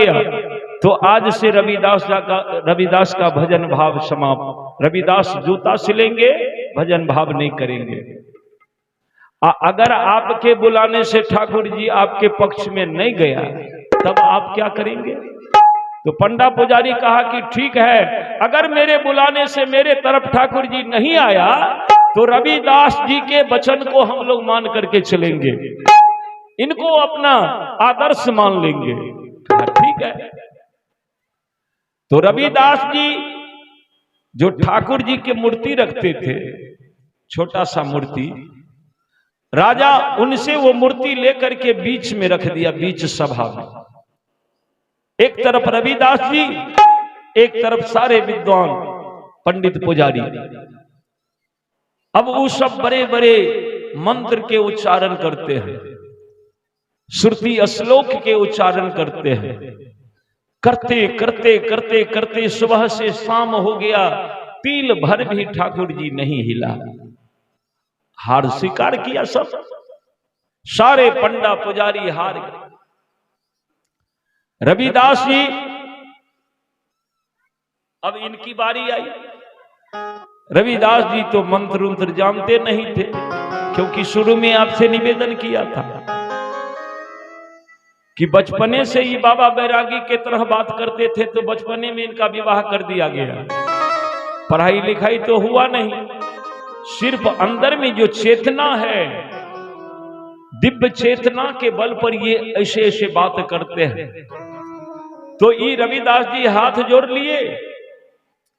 गया तो आज से रविदास का भजन भाव समाप्त। रविदास जूता सिलेंगे, भजन भाव नहीं करेंगे। अगर आपके बुलाने से ठाकुर जी आपके पक्ष में नहीं गया तब आप क्या करेंगे? तो पंडा पुजारी कहा कि ठीक है, अगर मेरे बुलाने से मेरे तरफ ठाकुर जी नहीं आया तो रविदास जी के वचन को हम लोग मान करके चलेंगे, इनको अपना आदर्श मान लेंगे। ठीक है। तो रविदास जी जो ठाकुर जी की मूर्ति रखते थे, छोटा सा मूर्ति, राजा उनसे वो मूर्ति लेकर के बीच में रख दिया, बीच सभा में। एक तरफ रविदास जी, एक तरफ सारे विद्वान पंडित पुजारी। अब वो सब बड़े बड़े मंत्र के उच्चारण करते हैं, श्रुति श्लोक के उच्चारण करते हैं। करते करते करते करते सुबह से शाम हो गया, पील भर भी ठाकुर जी नहीं हिला। हार स्वीकार किया, सब सारे पंडा पुजारी हार गए। रविदास जी, अब इनकी बारी आई। रविदास जी तो मंत्र उंत्र जानते नहीं थे, क्योंकि शुरू में आपसे निवेदन किया था कि बचपने से ही बाबा बैरागी के तरह बात करते थे, तो बचपने में इनका विवाह कर दिया गया। पढ़ाई लिखाई तो हुआ नहीं, सिर्फ अंदर में जो चेतना है, दिव्य चेतना के बल पर ये ऐसे ऐसे बात करते हैं। तो ये रविदास जी हाथ जोड़ लिए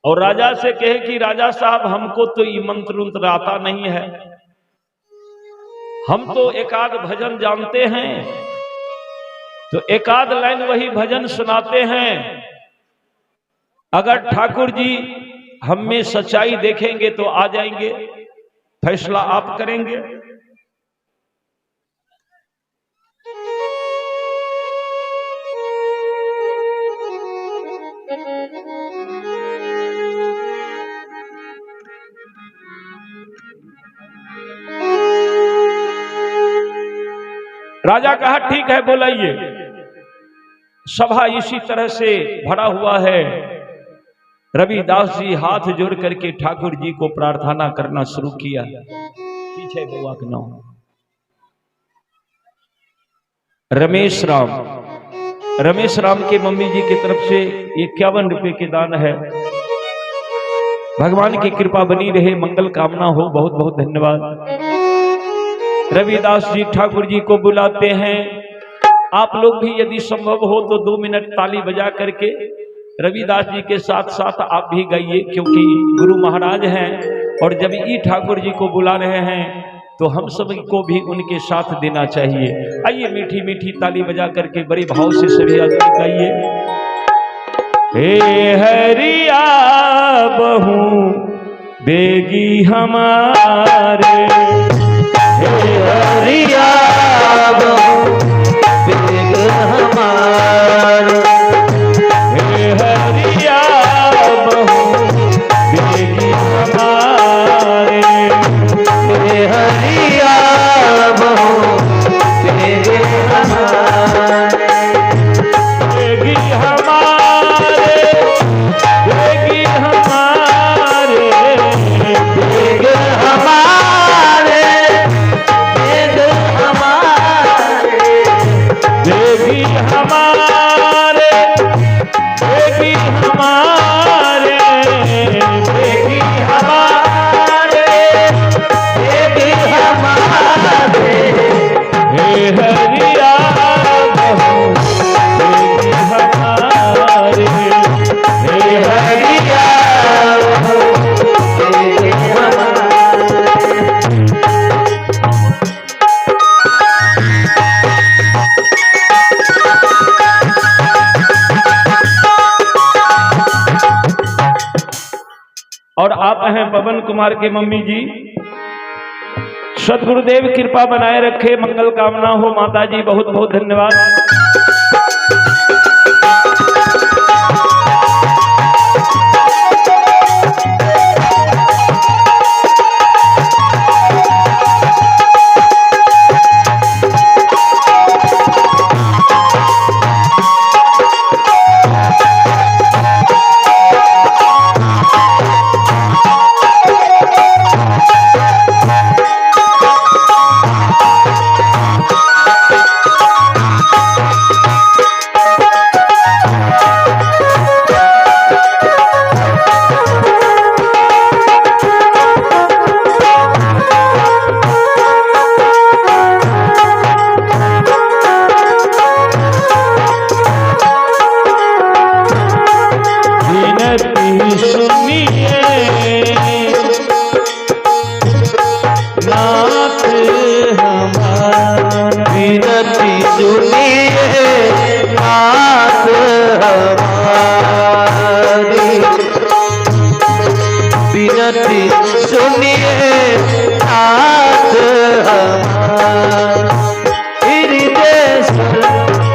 और राजा से कहे कि राजा साहब, हमको तो ये मंत्र उंत्र आता नहीं है, हम तो एकाध भजन जानते हैं, तो एकाध लाइन वही भजन सुनाते हैं। अगर ठाकुर जी हम में सच्चाई देखेंगे तो आ जाएंगे, फैसला आप करेंगे। राजा कहा ठीक है, बुलाइए। सभा इसी तरह से भरा हुआ है। रविदास जी हाथ जोड़ करके ठाकुर जी को प्रार्थना करना शुरू किया। पीछे बुआ का नाम रमेश राम। रमेश राम के मम्मी जी की तरफ से 51 रुपए के दान है। भगवान की कृपा बनी रहे, मंगल कामना हो। बहुत बहुत धन्यवाद। रविदास जी ठाकुर जी को बुलाते हैं। आप लोग भी यदि संभव हो तो 2 मिनट ताली बजा करके रविदास जी के साथ साथ आप भी गाइए, क्योंकि गुरु महाराज हैं और जब ये ठाकुर जी को बुला रहे हैं तो हम सभी को भी उनके साथ देना चाहिए। आइए मीठी मीठी ताली बजा करके बड़े भाव से सभी आदमी गाइए। हे हरिया बहू बेगी हमारे, हे हरिया बहू बेग हमारे, हे हरिया बहू बेगी हमारे, हे हरिया बहू बेग हमारे, बेगी हमारे, बेगी हमारे, बेग हमारे, बेग हमारे, बेगी हमारे, बेगी हमारे, बेगी हमारे, बेगी हमारे, हे हरिया बहू बेगी हमारे, हे हरिया बहू बेगी हमारे। और आप हैं पवन कुमार के मम्मी जी। सदगुरुदेव कृपा बनाए रखे, मंगल कामना हो। माता जी बहुत बहुत धन्यवाद। हमारी विनती सुनिए नाथ हमारी हृदय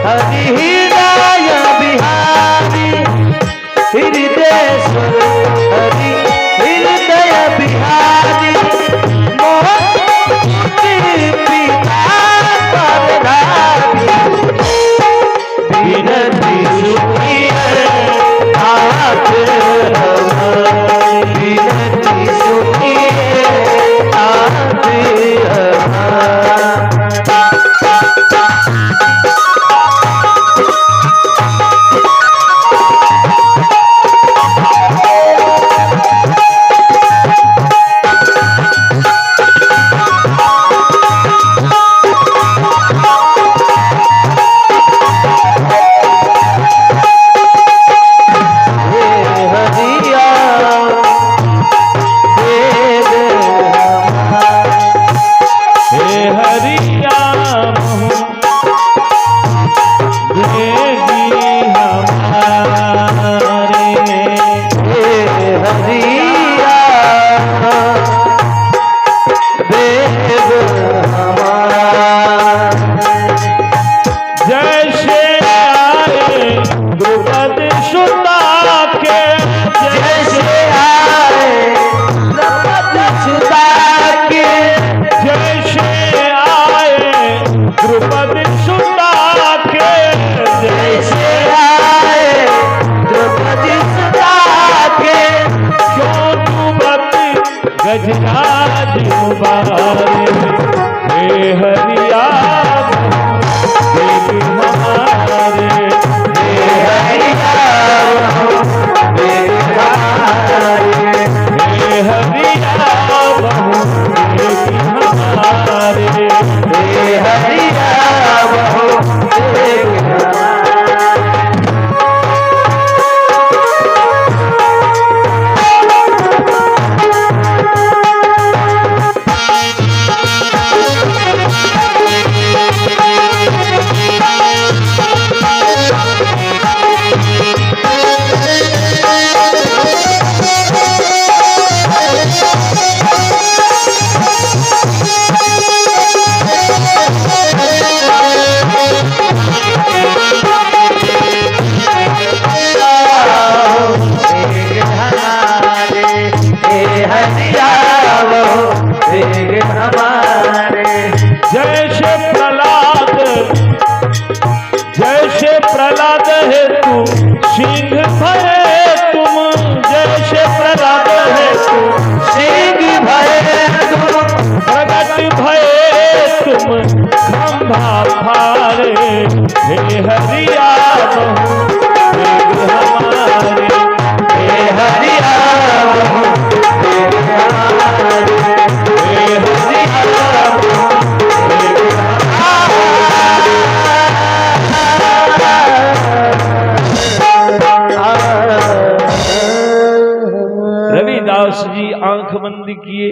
हरि हृदय बिहारी हृदय हरि हृदय बिहारी मोहन पिता परधारी विनती सुनिए नाथ हमारी विनती सुनिए नाथ गजराज मुबारे हे हरिया देवी हमारे हे हरिया देवी हमारे हे हरिया बहु देवी हमारे हे हरिया बहु देवी जैसे प्रहलाद है तू सिंह भये तुम जैसे प्रहलाद है तू सिंह भये तुम प्रगट भये तुम खंभा फाड़े हे हरिया बहु देव हमारे हे हरिया बहु देव हमारे हे हरिया बहु रविदास जी आंख बंद किए,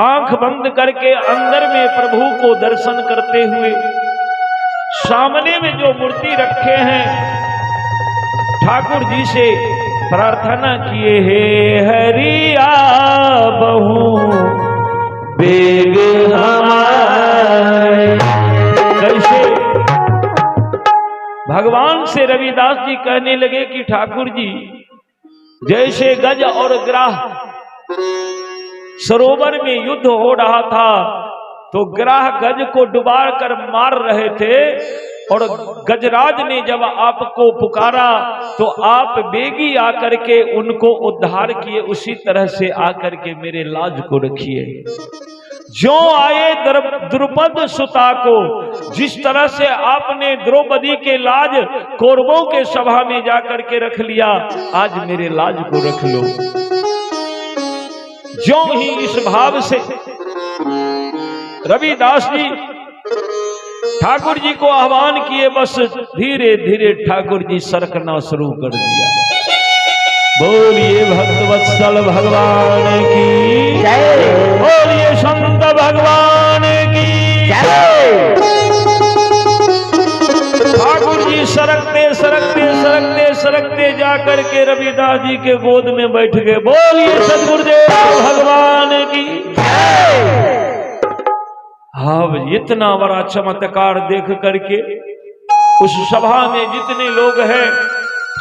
आंख बंद करके अंदर में प्रभु को दर्शन करते हुए सामने में जो मूर्ति रखे हैं ठाकुर जी से प्रार्थना किए हे हरिया बहु बेग हमारे। कैसे भगवान से रविदास जी कहने लगे कि ठाकुर जी जैसे गज और ग्राह सरोवर में युद्ध हो रहा था तो ग्राह गज को डुबा कर मार रहे थे और गजराज ने जब आपको पुकारा तो आप बेगी आकर के उनको उद्धार किए, उसी तरह से आकर के मेरे लाज को रखिए। जो आए द्रुपद सुता को, जिस तरह से आपने द्रौपदी के लाज कौरवों के सभा में जाकर के रख लिया, आज मेरे लाज को रख लो। जो ही इस भाव से रविदास जी ठाकुर जी को आह्वान किए, बस धीरे धीरे ठाकुर जी सरकना शुरू कर दिया। बोलिए भक्तवत्सल भगवान की जय, बोलिए संत भगवान की जय। ठाकुर जी सरकते सरकते सरकते सरकते जाकर के रविदास जी के गोद में बैठ गए। बोलिए सदगुरुदेव भगवान की। हाँ, इतना बड़ा चमत्कार देख करके उस सभा में जितने लोग हैं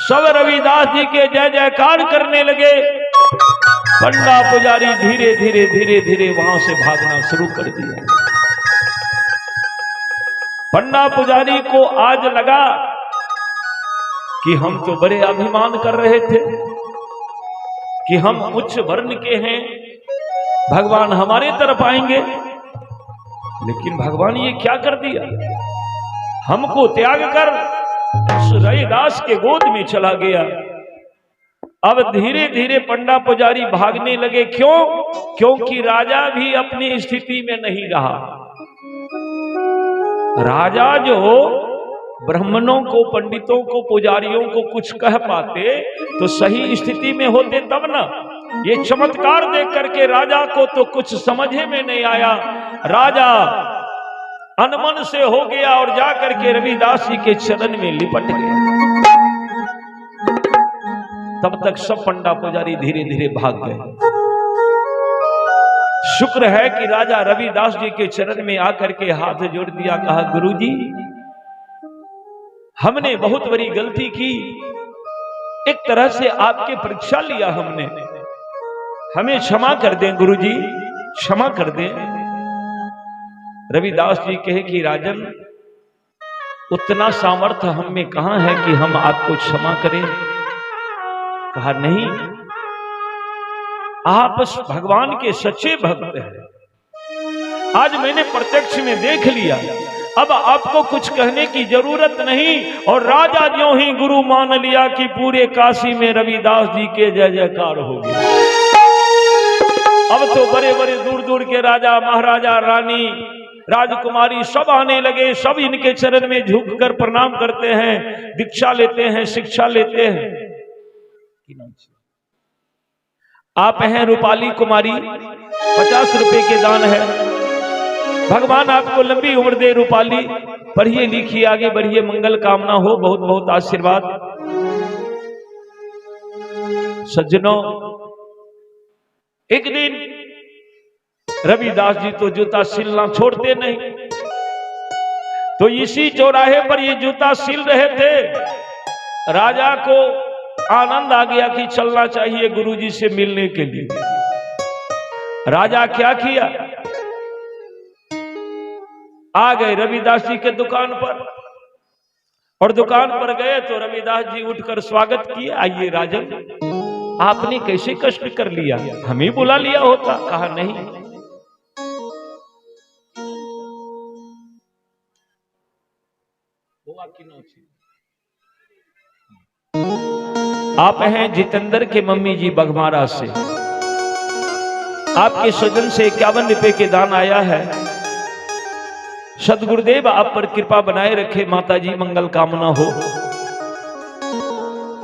सब रविदास जी के जय जयकार करने लगे। पंडा पुजारी धीरे धीरे धीरे धीरे वहां से भागना शुरू कर दिया। पंडा पुजारी को आज लगा कि हम तो बड़े अभिमान कर रहे थे कि हम उच्च वर्ण के हैं, भगवान हमारे तरफ आएंगे, लेकिन भगवान ये क्या कर दिया, हमको त्याग कर उस रविदास के गोद में चला गया। अब धीरे धीरे पंडा पुजारी भागने लगे। क्यों? क्योंकि राजा भी अपनी स्थिति में नहीं रहा। राजा जो ब्राह्मणों को, पंडितों को, पुजारियों को कुछ कह पाते तो सही स्थिति में होते तब ना। ये चमत्कार देख करके राजा को तो कुछ समझे में नहीं आया। राजा अनमन से हो गया और जाकर के रविदास जी के चरण में लिपट गया। तब तक सब पंडा पुजारी धीरे धीरे भाग गए। शुक्र है कि राजा रविदास जी के चरण में आकर के हाथ जोड़ दिया, कहा गुरुजी हमने बहुत बड़ी गलती की, एक तरह से आपकी परीक्षा लिया हमने, हमें क्षमा कर दें गुरुजी, क्षमा कर दें। रविदास जी कहे कि राजन उतना सामर्थ्य हम में कहां है कि हम आपको क्षमा करें। कहा नहीं, आप भगवान के सच्चे भक्त हैं, आज मैंने प्रत्यक्ष में देख लिया, अब आपको कुछ कहने की जरूरत नहीं। और राजा ज्यों ही गुरु मान लिया कि पूरे काशी में रविदास जी के जय जयकार हो गए। अब तो बड़े बड़े दूर दूर के राजा, महाराजा, रानी, राजकुमारी सब आने लगे, सब इनके चरण में झुककर प्रणाम करते हैं, दीक्षा लेते हैं, शिक्षा लेते हैं। आप हैं रूपाली कुमारी, 50 रुपए के दान है, भगवान आपको लंबी उम्र दे रूपाली, पढ़िए लिखिए आगे बढ़िए, मंगल कामना हो, बहुत बहुत आशीर्वाद। सज्जनों, एक दिन रविदास जी तो जूता सिलना छोड़ते नहीं, तो इसी चौराहे पर ये जूता सिल रहे थे। राजा को आनंद आ गया कि चलना चाहिए गुरुजी से मिलने के लिए। राजा क्या किया, आ गए रविदास जी के दुकान पर, और दुकान पर गए तो रविदास जी उठकर स्वागत किए, आइए राजन, आपने कैसे कष्ट कर लिया, हमें बुला लिया होता। कहा नहीं, आप हैं जितेंद्र के मम्मी जी बघमारा से, आपके स्वजन से 51 रुपए के दान आया है। सदगुरुदेव आप पर कृपा बनाए रखे, माता जी मंगल कामना हो।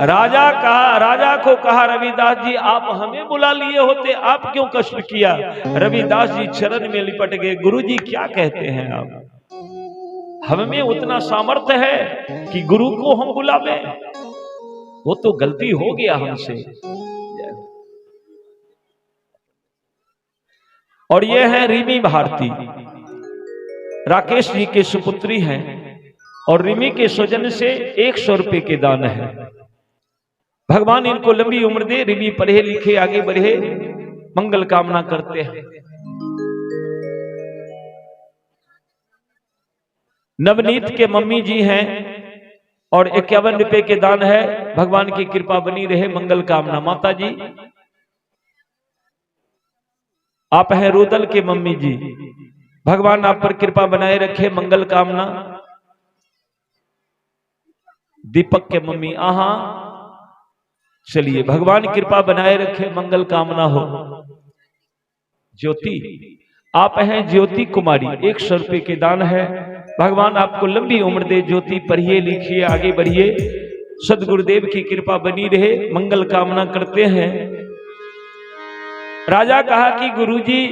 राजा को कहा रविदास जी आप हमें बुला लिए होते, आप क्यों कष्ट किया। रविदास जी चरण में लिपट गए, गुरु जी क्या कहते हैं आप, हमें उतना सामर्थ्य है कि गुरु को हम बुलावे, वो तो गलती हो गया हमसे। और ये है रिमी भारती, राकेश जी के सुपुत्री हैं, और रिमी के स्वजन से 100 रुपए के दान है। भगवान इनको लंबी उम्र दे, रिमी पढ़े लिखे आगे बढ़े, मंगल कामना करते हैं। नवनीत के मम्मी जी हैं और 51 रुपए के दान है, भगवान की कृपा बनी रहे, मंगल कामना। माता जी आप हैं रुदल के मम्मी जी, भगवान आप पर कृपा बनाए रखे, मंगल कामना। दीपक के मम्मी आहा, चलिए भगवान कृपा बनाए रखे, मंगल कामना हो। ज्योति आप हैं ज्योति कुमारी, 100 रुपए के दान है, भगवान आपको लंबी उम्र दे। ज्योति पढ़िए लिखिए आगे बढ़िए, सदगुरुदेव की कृपा बनी रहे, मंगल कामना करते हैं। राजा कहा कि गुरुजी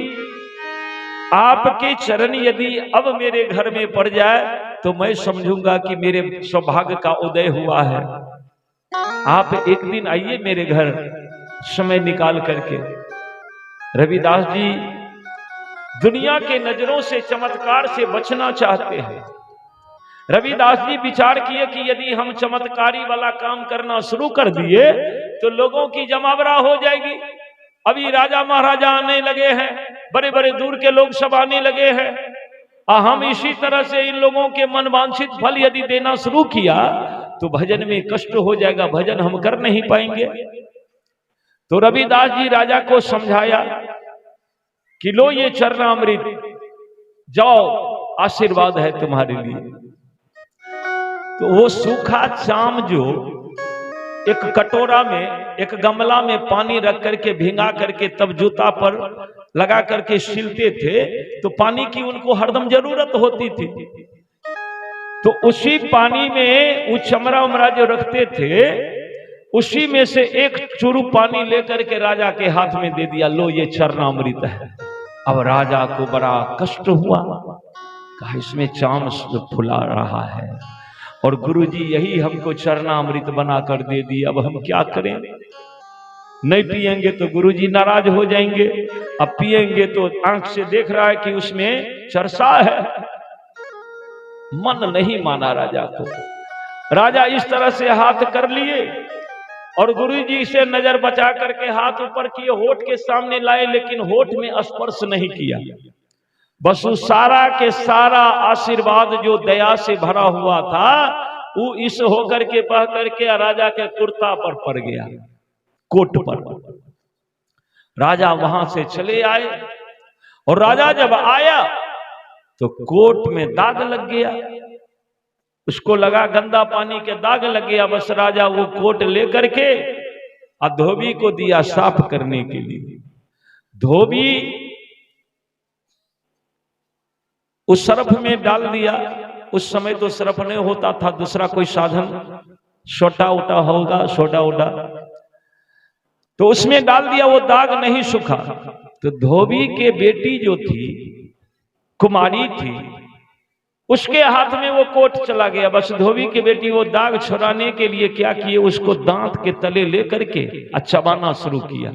आपके चरण यदि अब मेरे घर में पड़ जाए तो मैं समझूंगा कि मेरे सौभाग्य का उदय हुआ है। आप एक दिन आइए मेरे घर समय निकाल करके। रविदास जी दुनिया के नजरों से, चमत्कार से बचना चाहते हैं। रविदास जी विचार किए कि यदि हम चमत्कारी वाला काम करना शुरू कर दिए तो लोगों की जमावड़ा हो जाएगी। अभी राजा महाराजा आने लगे हैं, बड़े बड़े दूर के लोग सब आने लगे हैं, और हम इसी तरह से इन लोगों के मनवांछित फल यदि देना शुरू किया तो भजन में कष्ट हो जाएगा, भजन हम कर नहीं पाएंगे। तो रविदास जी राजा को समझाया कि लो ये चरणामृत, जाओ आशीर्वाद है तुम्हारे लिए। तो वो सूखा चाम जो एक कटोरा में, एक गमला में पानी रख करके भिंगा करके तब जूता पर लगा करके सिलते थे, तो पानी की उनको हरदम जरूरत होती थी। तो उसी पानी में वो चमड़ा उमरा जो रखते थे, उसी में से एक चुरू पानी लेकर के राजा के हाथ में दे दिया, लो ये चरणामृत है। अब राजा को बड़ा कष्ट हुआ, कहा इसमें चाम फुला रहा है और गुरुजी यही हमको चरणामृत बनाकर दे दी, अब हम क्या करें? नहीं पिएंगे तो गुरुजी नाराज हो जाएंगे, अब पिएंगे तो आंख से देख रहा है कि उसमें चरसा है। मन नहीं माना राजा को। राजा इस तरह से हाथ कर लिए और गुरुजी से नजर बचा करके हाथ ऊपर किए, होठ के सामने लाए, लेकिन होठ में स्पर्श नहीं किया। बस वो सारा के सारा आशीर्वाद जो दया से भरा हुआ था वो इस होकर के बह करके राजा के कुर्ता पर पड़ गया, कोट पर। राजा वहां से चले आए और राजा जब आया तो कोट में दाग लग गया, उसको लगा गंदा पानी के दाग लग गया। बस राजा वो कोट लेकर के धोबी को दिया साफ करने के लिए। धोबी उस सर्फ में डाल दिया। उस समय तो सर्फ नहीं होता था, दूसरा कोई साधन सोटा उटा होगा, सोडा उडा, तो उसमें डाल दिया, वो दाग नहीं सूखा। तो धोबी के बेटी जो थी, कुमारी थी, उसके हाथ में वो कोट चला गया। बस धोबी की बेटी वो दाग छुड़ाने के लिए क्या किए, उसको दांत के तले लेकर के चबाना शुरू किया।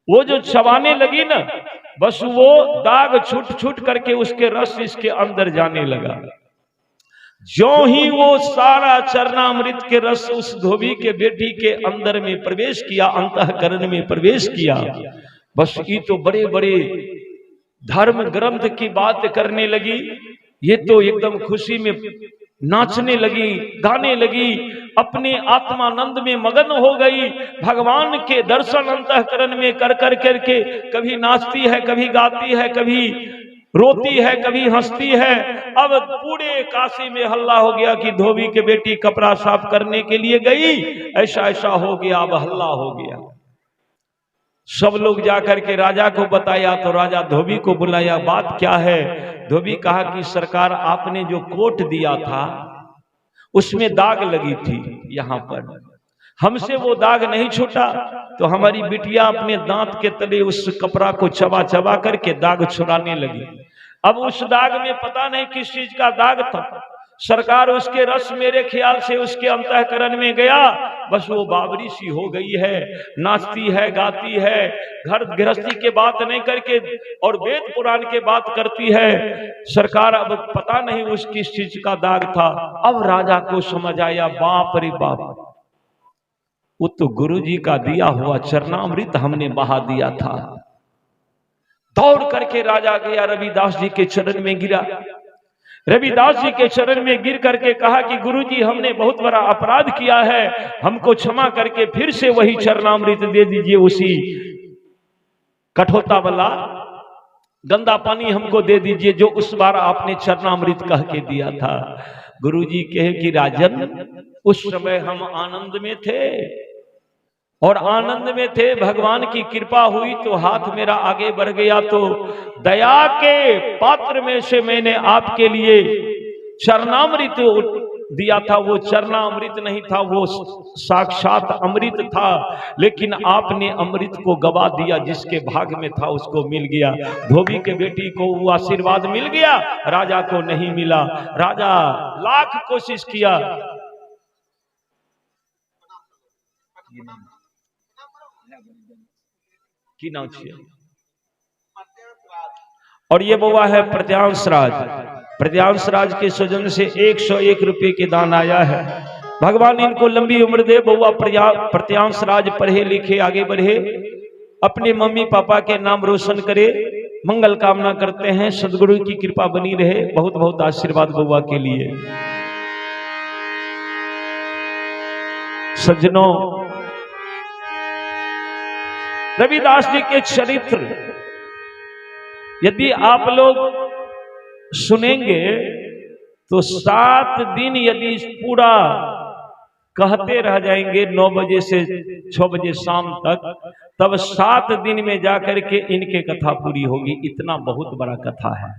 वो जो चबाने लगी ना, बस वो दाग छूट छूट करके उसके रस इसके अंदर जाने लगा। जो ही वो सारा चरणामृत के रस उस धोबी के बेटी के अंदर में प्रवेश किया, अंतःकरण में प्रवेश किया, बस ये तो बड़े बड़े धर्म ग्रंथ की बात करने लगी। ये तो एकदम खुशी में नाचने लगी, गाने लगी, अपने आत्मानंद में मगन हो गई। भगवान के दर्शन अंतःकरण में कर कर करके कभी नाचती है, कभी गाती है, कभी रोती है, कभी हंसती है। अब पूरे काशी में हल्ला हो गया कि धोबी के बेटी कपड़ा साफ करने के लिए गई, ऐसा ऐसा हो गया, अब हल्ला हो गया। सब लोग जाकर के राजा को बताया तो राजा धोबी को बुलाया, बात क्या है? धोबी कहा कि सरकार आपने जो कोट दिया था उसमें दाग लगी थी, यहाँ पर हमसे वो दाग नहीं छूटा, तो हमारी बिटिया अपने दांत के तले उस कपड़ा को चबा चबा करके दाग छुड़ाने लगी। अब उस दाग में पता नहीं किस चीज का दाग था, सरकार उसके रस मेरे ख्याल से उसके अंतःकरण में गया, बस वो बाबरी सी हो गई है, नाचती है, गाती है, घर गृहस्थी के बात नहीं करके और वेद पुराण के बात करती है। सरकार अब पता नहीं उस किस चीज का दाग था। अब राजा को समझ आया, बाप रे बाप, वो तो गुरुजी का दिया हुआ चरणामृत हमने बहा दिया था। दौड़ करके राजा गया, रविदास जी के चरण में गिरा। रविदास जी के चरण में गिर करके कहा कि गुरुजी हमने बहुत बड़ा अपराध किया है, हमको क्षमा करके फिर से वही चरणामृत दे दीजिए, उसी कठोता वाला गंदा पानी हमको दे दीजिए जो उस बार आपने चरणामृत कह के दिया था। गुरुजी कहे कि राजन, उस समय हम आनंद में थे और आनंद में थे, भगवान की कृपा हुई तो हाथ मेरा आगे बढ़ गया, तो दया के पात्र में से मैंने आपके लिए चरणामृत दिया था। वो चरणामृत नहीं था, वो साक्षात अमृत था, लेकिन आपने अमृत को गवा दिया, जिसके भाग में था उसको मिल गया। धोबी के बेटी को वो आशीर्वाद मिल गया, राजा को नहीं मिला। राजा लाख कोशिश किया, की नाम छे। और ये बउआ है प्रत्यांश राज। प्रत्यांश राज के स्वजन से 101 रुपए के दान आया है। भगवान इनको लंबी उम्र दे। बउआ प्रत्यांश राज पढ़े लिखे आगे बढ़े, अपने मम्मी पापा के नाम रोशन करे, मंगल कामना करते हैं। सदगुरु की कृपा बनी रहे। बहुत बहुत आशीर्वाद बउआ के लिए। सज्जनों, रविदास जी के चरित्र यदि आप लोग सुनेंगे तो 7 दिन यदि पूरा कहते रह जाएंगे 9 बजे से 6 बजे शाम तक, तब 7 दिन में जाकर के इनके कथा पूरी होगी। इतना बहुत बड़ा कथा है।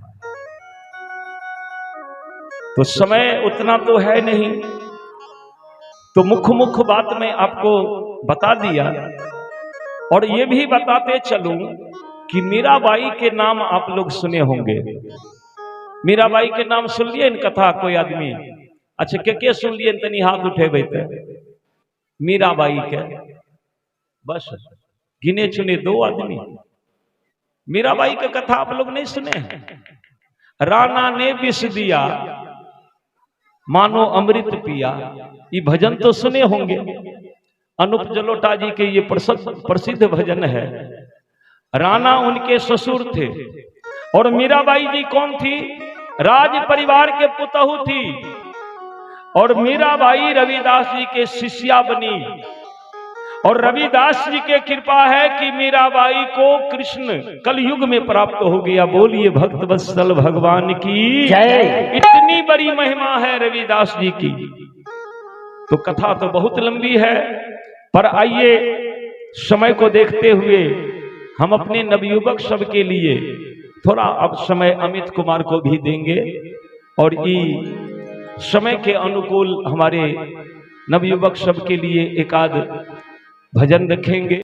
तो समय उतना तो है नहीं, तो मुख्य बात मैं आपको बता दिया। और ये भी बताते चलूं कि मीराबाई के नाम आप लोग सुने होंगे। मीराबाई के नाम सुन लिए इन कथा कोई आदमी? अच्छा, के सुन लिए? तनी हाथ उठे बैठे। मीराबाई के बस गिने चुने 2 आदमी। मीराबाई का कथा आप लोग नहीं सुने हैं? राणा ने विष दिया, मानो अमृत पिया। ये भजन तो सुने होंगे। अनूप जलोटा जी के ये प्रसिद्ध भजन है। राणा उनके ससुर थे और मीराबाई जी कौन थी? राज परिवार के पुतहु थी। और मीराबाई रविदास जी के शिष्या बनी। और रविदास जी के कृपा है कि मीराबाई को कृष्ण कलयुग में प्राप्त हो गया। बोलिए भक्त वत्सल भगवान की जय। इतनी बड़ी महिमा है रविदास जी की। तो कथा तो बहुत लंबी है, पर आइए समय को देखते हुए हम अपने नवयुवक सब के लिए थोड़ा अब समय अमित कुमार को भी देंगे। और इस समय के अनुकूल हमारे नवयुवक सब के लिए एकाध भजन रखेंगे।